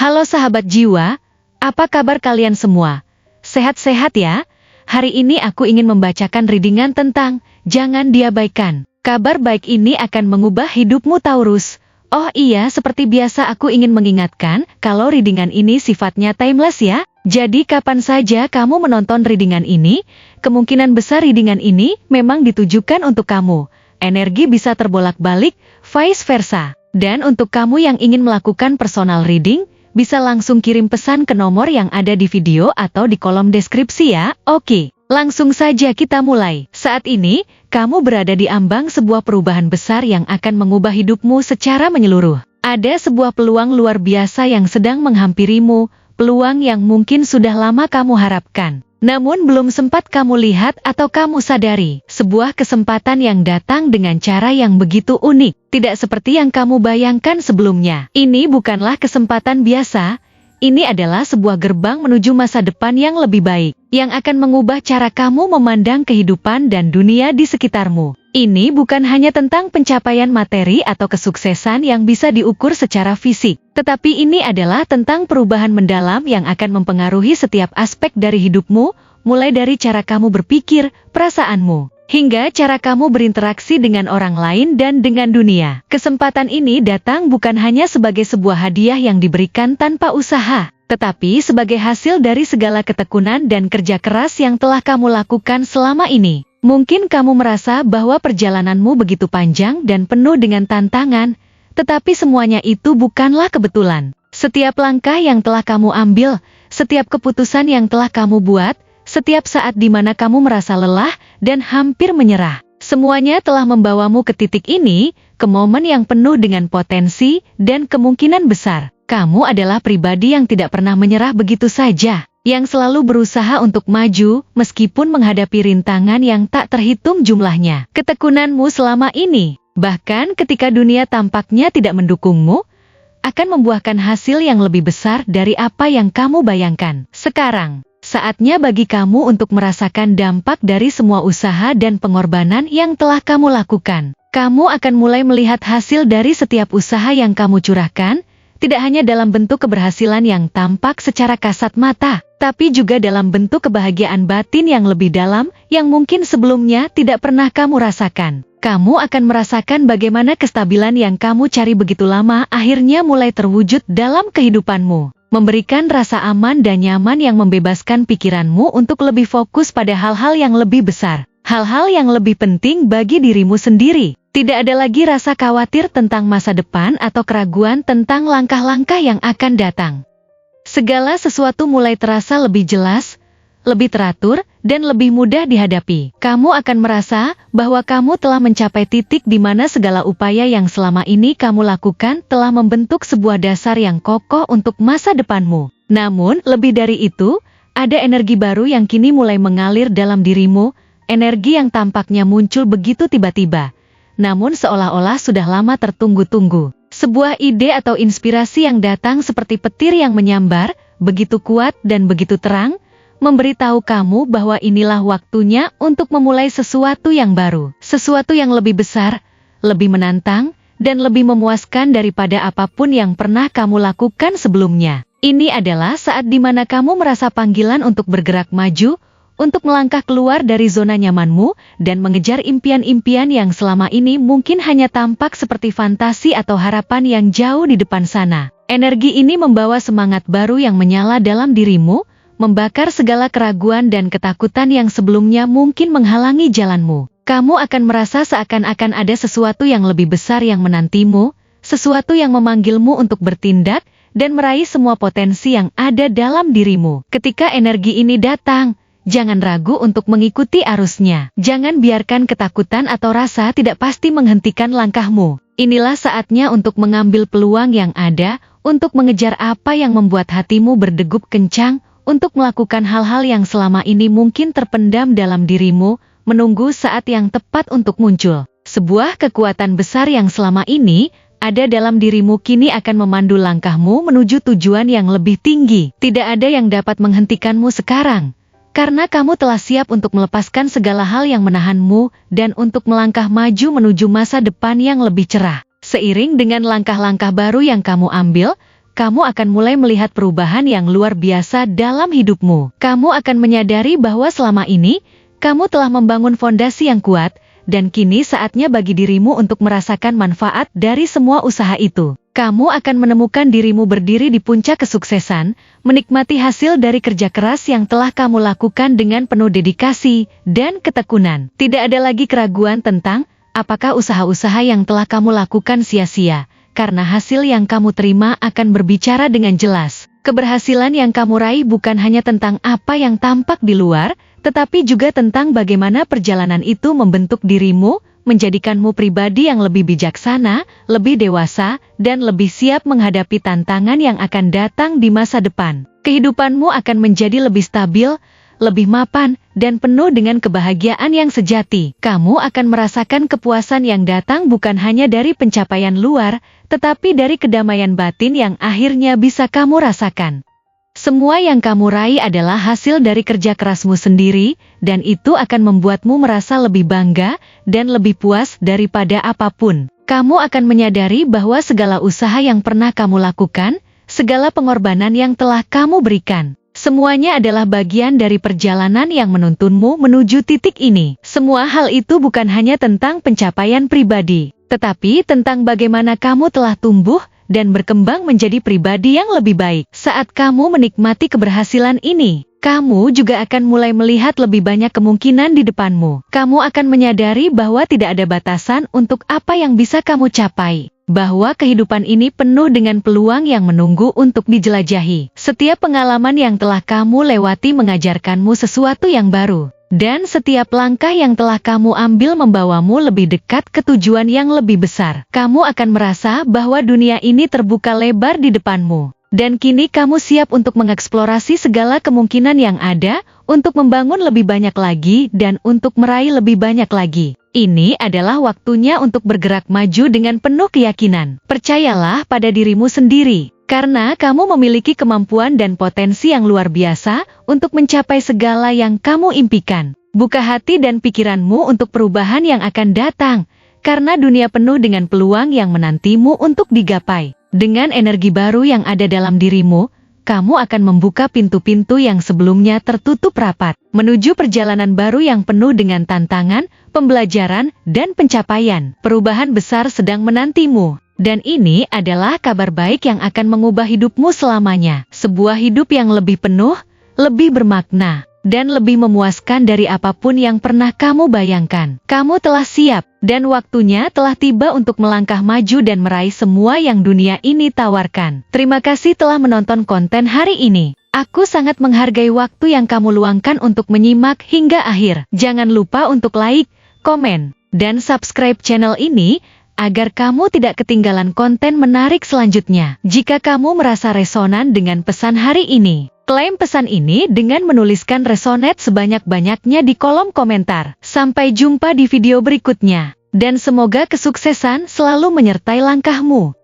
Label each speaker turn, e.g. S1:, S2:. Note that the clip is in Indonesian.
S1: Halo sahabat jiwa, apa kabar kalian semua? Sehat-sehat ya? Hari ini aku ingin membacakan readingan tentang jangan diabaikan. Kabar baik ini akan mengubah hidupmu Taurus. Oh iya, seperti biasa aku ingin mengingatkan kalau readingan ini sifatnya timeless ya. Jadi kapan saja kamu menonton readingan ini, kemungkinan besar readingan ini memang ditujukan untuk kamu. Energi bisa terbolak-balik, vice versa. Dan untuk kamu yang ingin melakukan personal reading, bisa langsung kirim pesan ke nomor yang ada di video atau di kolom deskripsi ya. Oke, langsung saja kita mulai. Saat ini, kamu berada di ambang sebuah perubahan besar yang akan mengubah hidupmu secara menyeluruh. Ada sebuah peluang luar biasa yang sedang menghampirimu, peluang yang mungkin sudah lama kamu harapkan. Namun belum sempat kamu lihat atau kamu sadari, sebuah kesempatan yang datang dengan cara yang begitu unik, tidak seperti yang kamu bayangkan sebelumnya. Ini bukanlah kesempatan biasa, ini adalah sebuah gerbang menuju masa depan yang lebih baik, yang akan mengubah cara kamu memandang kehidupan dan dunia di sekitarmu. Ini bukan hanya tentang pencapaian materi atau kesuksesan yang bisa diukur secara fisik, tetapi ini adalah tentang perubahan mendalam yang akan mempengaruhi setiap aspek dari hidupmu, mulai dari cara kamu berpikir, perasaanmu, hingga cara kamu berinteraksi dengan orang lain dan dengan dunia. Kesempatan ini datang bukan hanya sebagai sebuah hadiah yang diberikan tanpa usaha, tetapi sebagai hasil dari segala ketekunan dan kerja keras yang telah kamu lakukan selama ini. Mungkin kamu merasa bahwa perjalananmu begitu panjang dan penuh dengan tantangan, tetapi semuanya itu bukanlah kebetulan. Setiap langkah yang telah kamu ambil, setiap keputusan yang telah kamu buat, setiap saat di mana kamu merasa lelah dan hampir menyerah, semuanya telah membawamu ke titik ini, ke momen yang penuh dengan potensi dan kemungkinan besar. Kamu adalah pribadi yang tidak pernah menyerah begitu saja, yang selalu berusaha untuk maju, meskipun menghadapi rintangan yang tak terhitung jumlahnya. Ketekunanmu selama ini, bahkan ketika dunia tampaknya tidak mendukungmu, akan membuahkan hasil yang lebih besar dari apa yang kamu bayangkan. Sekarang, saatnya bagi kamu untuk merasakan dampak dari semua usaha dan pengorbanan yang telah kamu lakukan. Kamu akan mulai melihat hasil dari setiap usaha yang kamu curahkan, tidak hanya dalam bentuk keberhasilan yang tampak secara kasat mata, tapi juga dalam bentuk kebahagiaan batin yang lebih dalam, yang mungkin sebelumnya tidak pernah kamu rasakan. Kamu akan merasakan bagaimana kestabilan yang kamu cari begitu lama akhirnya mulai terwujud dalam kehidupanmu, memberikan rasa aman dan nyaman yang membebaskan pikiranmu untuk lebih fokus pada hal-hal yang lebih besar, hal-hal yang lebih penting bagi dirimu sendiri. Tidak ada lagi rasa khawatir tentang masa depan atau keraguan tentang langkah-langkah yang akan datang. Segala sesuatu mulai terasa lebih jelas, lebih teratur, dan lebih mudah dihadapi. Kamu akan merasa bahwa kamu telah mencapai titik di mana segala upaya yang selama ini kamu lakukan telah membentuk sebuah dasar yang kokoh untuk masa depanmu. Namun, lebih dari itu, ada energi baru yang kini mulai mengalir dalam dirimu, energi yang tampaknya muncul begitu tiba-tiba, namun seolah-olah sudah lama tertunggu-tunggu. Sebuah ide atau inspirasi yang datang seperti petir yang menyambar, begitu kuat dan begitu terang, memberitahu kamu bahwa inilah waktunya untuk memulai sesuatu yang baru, sesuatu yang lebih besar, lebih menantang, dan lebih memuaskan daripada apapun yang pernah kamu lakukan sebelumnya. Ini adalah saat di mana kamu merasa panggilan untuk bergerak maju, untuk melangkah keluar dari zona nyamanmu, dan mengejar impian-impian yang selama ini mungkin hanya tampak seperti fantasi atau harapan yang jauh di depan sana. Energi ini membawa semangat baru yang menyala dalam dirimu, membakar segala keraguan dan ketakutan yang sebelumnya mungkin menghalangi jalanmu. Kamu akan merasa seakan-akan ada sesuatu yang lebih besar yang menantimu, sesuatu yang memanggilmu untuk bertindak, dan meraih semua potensi yang ada dalam dirimu. Ketika energi ini datang, jangan ragu untuk mengikuti arusnya. Jangan biarkan ketakutan atau rasa tidak pasti menghentikan langkahmu. Inilah saatnya untuk mengambil peluang yang ada, untuk mengejar apa yang membuat hatimu berdegup kencang, untuk melakukan hal-hal yang selama ini mungkin terpendam dalam dirimu, menunggu saat yang tepat untuk muncul. Sebuah kekuatan besar yang selama ini ada dalam dirimu kini akan memandu langkahmu menuju tujuan yang lebih tinggi. Tidak ada yang dapat menghentikanmu sekarang, karena kamu telah siap untuk melepaskan segala hal yang menahanmu dan untuk melangkah maju menuju masa depan yang lebih cerah. Seiring dengan langkah-langkah baru yang kamu ambil, kamu akan mulai melihat perubahan yang luar biasa dalam hidupmu. Kamu akan menyadari bahwa selama ini, kamu telah membangun fondasi yang kuat, dan kini saatnya bagi dirimu untuk merasakan manfaat dari semua usaha itu. Kamu akan menemukan dirimu berdiri di puncak kesuksesan, menikmati hasil dari kerja keras yang telah kamu lakukan dengan penuh dedikasi dan ketekunan. Tidak ada lagi keraguan tentang apakah usaha-usaha yang telah kamu lakukan sia-sia, karena hasil yang kamu terima akan berbicara dengan jelas. Keberhasilan yang kamu raih bukan hanya tentang apa yang tampak di luar, tetapi juga tentang bagaimana perjalanan itu membentuk dirimu, menjadikanmu pribadi yang lebih bijaksana, lebih dewasa, dan lebih siap menghadapi tantangan yang akan datang di masa depan. Kehidupanmu akan menjadi lebih stabil, lebih mapan, dan penuh dengan kebahagiaan yang sejati. Kamu akan merasakan kepuasan yang datang bukan hanya dari pencapaian luar, tetapi dari kedamaian batin yang akhirnya bisa kamu rasakan. Semua yang kamu raih adalah hasil dari kerja kerasmu sendiri, dan itu akan membuatmu merasa lebih bangga dan lebih puas daripada apapun. Kamu akan menyadari bahwa segala usaha yang pernah kamu lakukan, segala pengorbanan yang telah kamu berikan, semuanya adalah bagian dari perjalanan yang menuntunmu menuju titik ini. Semua hal itu bukan hanya tentang pencapaian pribadi, tetapi tentang bagaimana kamu telah tumbuh dan berkembang menjadi pribadi yang lebih baik. Saat kamu menikmati keberhasilan ini, kamu juga akan mulai melihat lebih banyak kemungkinan di depanmu. Kamu akan menyadari bahwa tidak ada batasan untuk apa yang bisa kamu capai, bahwa kehidupan ini penuh dengan peluang yang menunggu untuk dijelajahi. Setiap pengalaman yang telah kamu lewati mengajarkanmu sesuatu yang baru, dan setiap langkah yang telah kamu ambil membawamu lebih dekat ke tujuan yang lebih besar. Kamu akan merasa bahwa dunia ini terbuka lebar di depanmu, dan kini kamu siap untuk mengeksplorasi segala kemungkinan yang ada, untuk membangun lebih banyak lagi dan untuk meraih lebih banyak lagi. Ini adalah waktunya untuk bergerak maju dengan penuh keyakinan. Percayalah pada dirimu sendiri, karena kamu memiliki kemampuan dan potensi yang luar biasa untuk mencapai segala yang kamu impikan. Buka hati dan pikiranmu untuk perubahan yang akan datang, karena dunia penuh dengan peluang yang menantimu untuk digapai. Dengan energi baru yang ada dalam dirimu, kamu akan membuka pintu-pintu yang sebelumnya tertutup rapat, menuju perjalanan baru yang penuh dengan tantangan, pembelajaran, dan pencapaian. Perubahan besar sedang menantimu. Dan ini adalah kabar baik yang akan mengubah hidupmu selamanya. Sebuah hidup yang lebih penuh, lebih bermakna, dan lebih memuaskan dari apapun yang pernah kamu bayangkan. Kamu telah siap, dan waktunya telah tiba untuk melangkah maju dan meraih semua yang dunia ini tawarkan. Terima kasih telah menonton konten hari ini. Aku sangat menghargai waktu yang kamu luangkan untuk menyimak hingga akhir. Jangan lupa untuk like, komen, dan subscribe channel ini, agar kamu tidak ketinggalan konten menarik selanjutnya. Jika kamu merasa resonan dengan pesan hari ini, klaim pesan ini dengan menuliskan resonate sebanyak-banyaknya di kolom komentar. Sampai jumpa di video berikutnya, dan semoga kesuksesan selalu menyertai langkahmu.